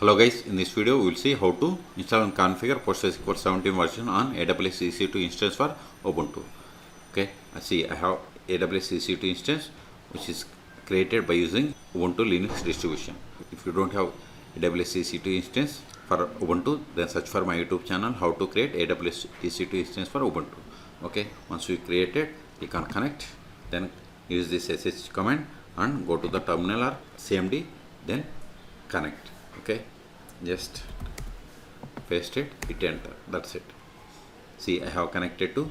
Hello guys, in this video we will see how to install and configure PostgreSQL 17 version on AWS EC2 instance for Ubuntu. Okay, I have AWS EC2 instance which is created by using Ubuntu Linux distribution. If you don't have AWS EC2 instance for Ubuntu, then search for my YouTube channel how to create AWS EC2 instance for Ubuntu. Okay, once you create it, click on connect, then use this sh command and go to the terminal or CMD, then connect. Okay, just paste it, hit enter, that's it. See, I have connected to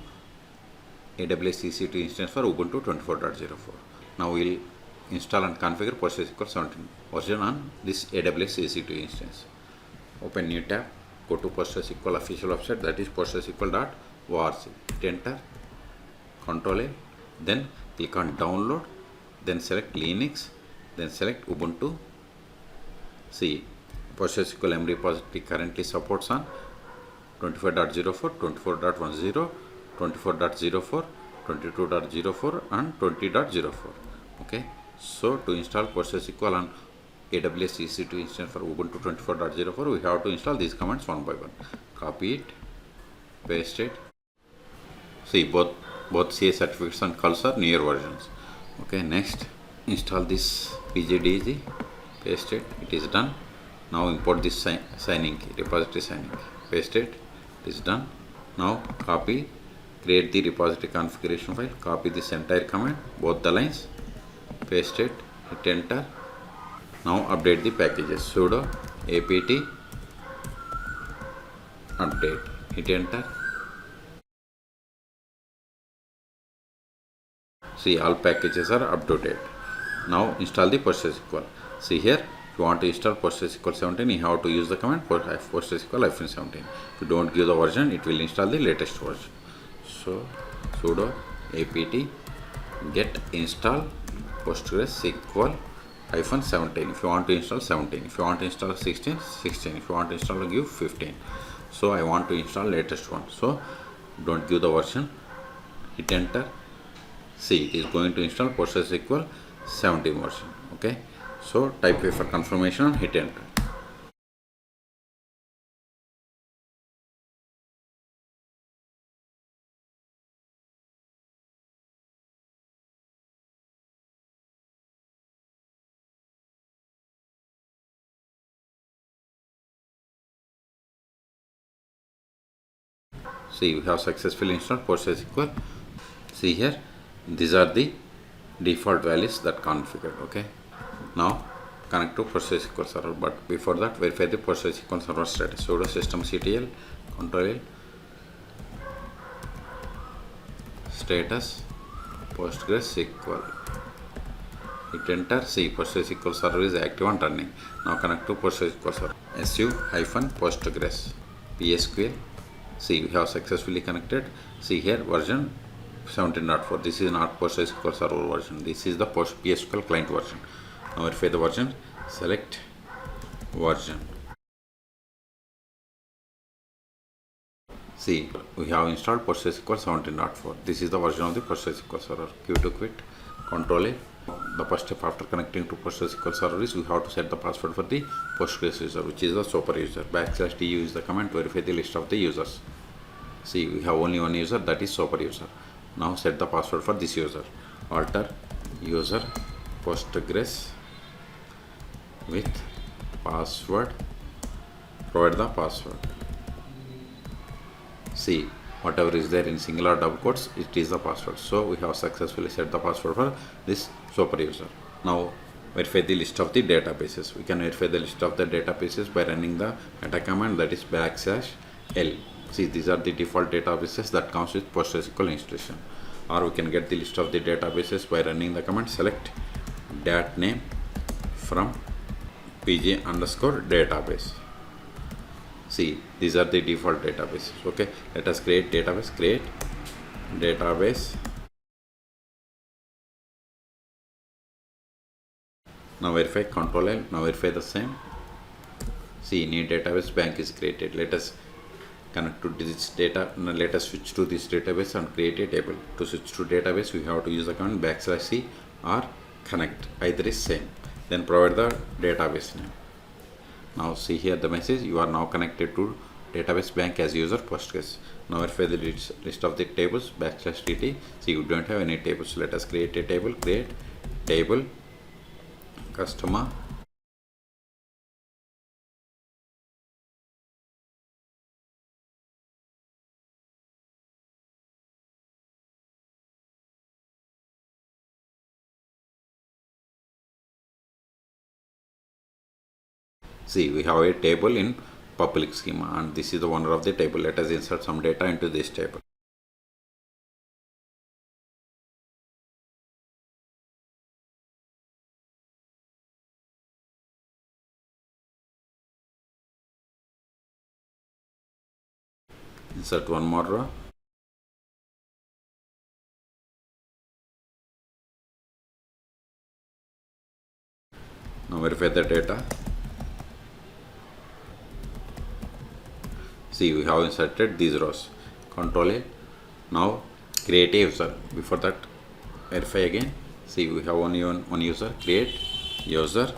AWS EC2 instance for Ubuntu 24.04. Now we'll install and configure PostgreSQL 17 version on this AWS EC2 instance. Open new tab, go to PostgreSQL official website, that is postgresql.org. Hit enter, Ctrl A, then click on download, then select Linux, then select Ubuntu. See, PostgreSQL M repository currently supports on 25.04, 24.10, 24.04, 22.04 and 20.04. Okay, so to install PostgreSQL on AWS EC2 instance for Ubuntu 24.04, we have to install these commands one by one. Copy it, paste it. See, both CA certificates and calls are newer versions. Okay, next install this pgdg, paste it, it is done. Now import this signing key, repository signing key, paste it, it is done. Now copy, create the repository configuration file, copy this entire command, both the lines, paste it, hit enter. Now update the packages, sudo apt update, hit enter. See, all packages are up to date. Now install the PostgreSQL. See here, if you want to install PostgreSQL 17, you have to use the command PostgreSQL-17. If you don't give the version, it will install the latest version. So sudo apt get install PostgreSQL-17. If you want to install 17, if you want to install 16, 16. If you want to install, give 15. So I want to install latest one. So don't give the version. Hit enter. See, it is going to install PostgreSQL 17 version. Okay. So type A for confirmation and hit enter. See, we have successfully installed PostgreSQL. See here, these are the default values that configured. Okay. Now connect to PostgreSQL server, but before that verify the PostgreSQL server status. Sudo systemctl Ctrl status PostgreSQL, hit enter. See, PostgreSQL server is active and running. Now connect to PostgreSQL server, su-postgres PSQL. See, we have successfully connected. See here, version 17.4. This is not PostgreSQL server version, this is the PSQL client version. Now verify the version, select version. See, we have installed PostgreSQL 17.4. This is the version of the PostgreSQL server. Q to quit, Ctrl A. The first step after connecting to PostgreSQL server is we have to set the password for the Postgres user, which is the super user. \du is the command to verify the list of the users. See, we have only one user, that is super user. Now set the password for this user. Alter user Postgres with password, provide the password. See, whatever is there in single or double quotes, it is the password. So we have successfully set the password for this super user. Now verify the list of the databases. We can verify the list of the databases by running the meta command, that is \l. See, these are the default databases that comes with PostgreSQL installation. Or we can get the list of the databases by running the command select dat name from pg_database. See, these are the default databases. Okay, let us create database. Create database. Now verify, Ctrl L. Now verify the same. See, new database bank is created. Let us connect to this data. Now let us switch to this database and create a table. To switch to database, we have to use the command \c or connect. Either is same. Then provide the database name. Now see here the message, you are now connected to database bank as user Postgres. Now verify the list of the tables /tt. See, you don't have any tables. Let us create a table. Create table customer. See, we have a table in public schema, and this is the owner of the table. Let us insert some data into this table. Insert one more row. Now verify the data. See, we have inserted these rows. Control A. Now create a user. Before that, verify again. See, we have one user. Create user.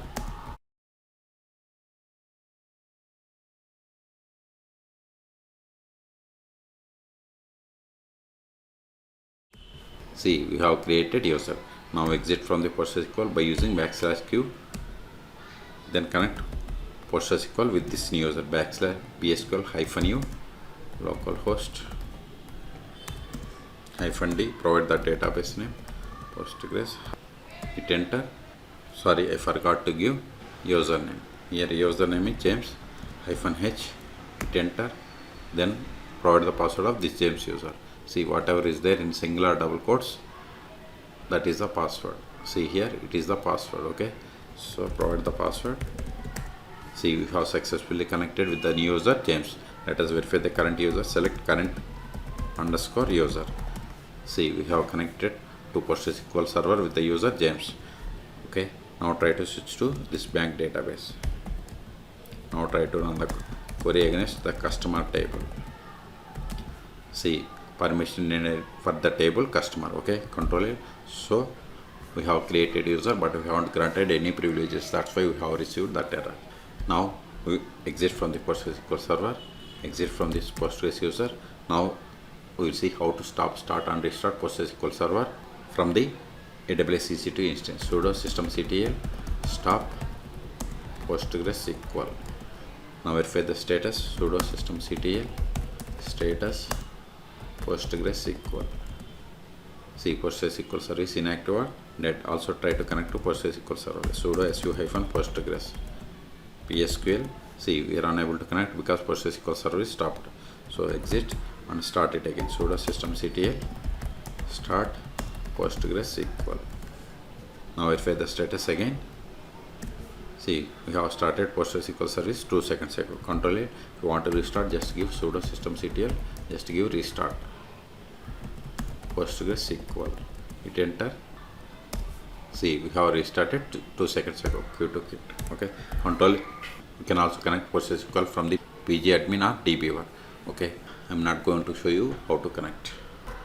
See, we have created user. Now exit from the PostgreSQL by using \q. Then connect PostgreSQL with this new user /bsql-u localhost -d. Provide the database name Postgres. Hit enter. Sorry, I forgot to give username. Here username is James -h. Hit enter. Then provide the password of this James user. See, whatever is there in singular double quotes, that is the password. See here, it is the password. Okay, so provide the password. See, we have successfully connected with the new user James. Let us verify the current user. Select current _ user. See, we have connected to PostgreSQL server with the user James. Okay, now try to switch to this bank database. Now try to run the query against the customer table. See, permission needed for the table customer. Okay, control it. So we have created user, but we haven't granted any privileges. That's why we have received that error. Now we exit from the PostgreSQL server, exit from this Postgres user. Now we will see how to start and restart PostgreSQL server from the AWS EC2 instance. Sudo systemctl stop PostgreSQL. Now verify the status. Sudo systemctl status PostgreSQL. See, PostgreSQL service inactive. That also try to connect to PostgreSQL server. Sudo su-postgres PSQL. See, we are unable to connect because PostgreSQL server is stopped. So exit and start it again. Sudo systemctl start PostgreSQL. Now verify the status again. See, we have started PostgreSQL service 2 seconds ago. Control it. If you want to restart, just give sudo systemctl. Just give restart PostgreSQL. Hit enter. See, we have restarted 2 seconds ago. Q2 quit. Okay. Control. You can also connect PostgreSQL from the pgadmin or dbeaver. Okay. I'm not going to show you how to connect.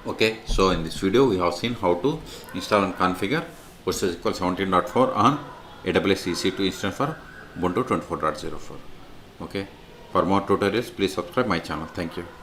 Okay. So in this video, we have seen how to install and configure PostgreSQL 17.4 on AWS EC2 instance for Ubuntu 24.04. Okay. For more tutorials, please subscribe my channel. Thank you.